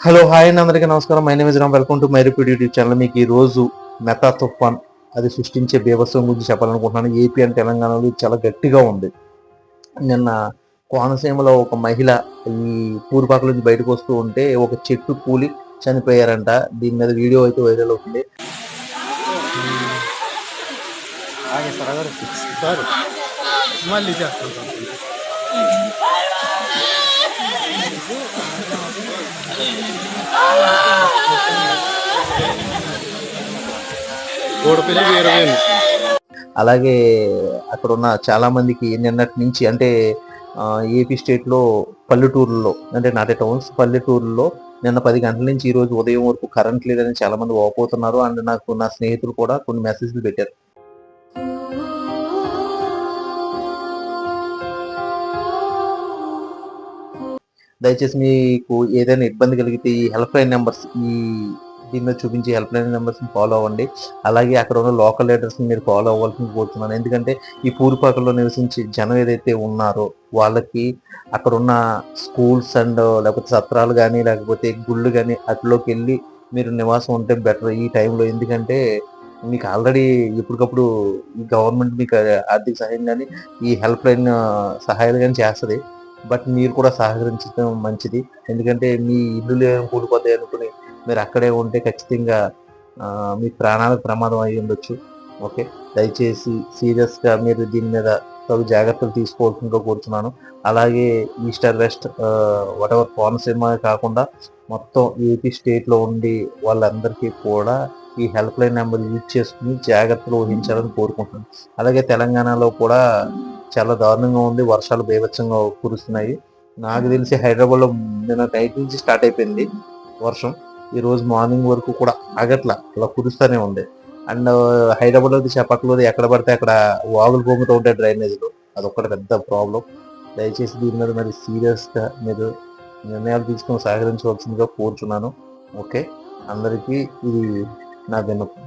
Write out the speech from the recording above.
Hello hi అండి, అందరికీ నమస్కారం. My name is Ram. Welcome to my repeat YouTube channel. మీకు ఈ రోజు మెతా తుఫాన్ అది సృష్టించే బీభత్సం గురించి చెప్పాలనుకుంటున్నాను. ఏపీ అండ్ తెలంగాణలో ఇది చాలా గట్టిగా ఉంది. నిన్న కోనసీమలో ఒక మహిళ ఈ పూరిపాక నుంచి బయటకు వస్తూ ఉంటే ఒక చెట్టు కూలి చనిపోయారంట. దీని మీద వీడియో అయితే వైరల్ అవుతుంది. మళ్ళీ చేస్తాను. అలాగే అక్కడ ఉన్న చాలా మందికి నిన్నటి నుంచి అంటే ఏపీ స్టేట్లో పల్లెటూరులో అంటే నాట్ ఏ టౌన్స్ పల్లెటూరులో నిన్న 10 గంటల నుంచి ఈ రోజు ఉదయం వరకు కరెంట్ లేదని చాలా మంది వాపోతున్నారు. అండ్ నాకు నా స్నేహితులు కూడా కొన్ని మెసేజ్లు పెట్టారు. దయచేసి మీకు ఏదైనా ఇబ్బంది కలిగితే ఈ హెల్ప్ లైన్ నెంబర్స్ దీని మీద చూపించి హెల్ప్ లైన్ నెంబర్స్ని ఫాలో అవ్వండి. అలాగే అక్కడ ఉన్న లోకల్ లీడర్స్ని మీరు ఫాలో అవ్వాల్సింది కోరుతున్నాను. ఎందుకంటే ఈ పూరిపాకల్లో నివసించే జనం ఏదైతే ఉన్నారో వాళ్ళకి అక్కడ ఉన్న స్కూల్స్ అండ్ లేకపోతే సత్రాలు కానీ లేకపోతే గుళ్ళు కానీ అట్లోకి వెళ్ళి మీరు నివాసం ఉంటే బెటర్ ఈ టైంలో. ఎందుకంటే మీకు ఆల్రెడీ ఎప్పటికప్పుడు ఈ గవర్నమెంట్ మీకు ఆర్థిక సహాయం కానీ ఈ హెల్ప్ లైన్ సహాయాలు కానీ చేస్తుంది. బట్ మీరు కూడా సహకరించడం మంచిది. ఎందుకంటే మీ ఇల్లులు కూలిపోతాయి అనుకుని మీరు అక్కడే ఉంటే ఖచ్చితంగా మీ ప్రాణాలకు ప్రమాదం అయి ఉండొచ్చు. ఓకే, దయచేసి సీరియస్గా మీరు దీని మీద తగు జాగ్రత్తలు తీసుకోవాల్సిందిగా కోరుతున్నాను. అలాగే east or west whatever Konaseema కాకుండా మొత్తం ఏపీ స్టేట్లో ఉండి వాళ్ళందరికీ కూడా ఈ హెల్ప్ లైన్ నెంబర్ యూజ్ చేసుకుని జాగ్రత్తలు వహించాలని కోరుకుంటున్నాను. అలాగే తెలంగాణలో కూడా చాలా దారుణంగా ఉంది. వర్షాలు బీభత్సంగా కురుస్తున్నాయి. నాకు తెలిసి హైదరాబాద్లో నిన్న నైట్ నుంచి స్టార్ట్ అయిపోయింది వర్షం. ఈ రోజు మార్నింగ్ వరకు కూడా ఆగట్లా, అలా కురుస్తూనే ఉంది. అండ్ హైదరాబాద్లో చెప్పట్లేదు, ఎక్కడ పడితే అక్కడ వాగులు పొంగుతూ ఉంటాయి డ్రైనేజ్లు. అదొక్కటి పెద్ద ప్రాబ్లం. దయచేసి దీని మీద మరి సీరియస్గా మీరు నిర్ణయాలు తీసుకొని సహకరించవలసిందిగా కోరుచున్నాను. ఓకే, అందరికీ ఇది నా విన్నపం.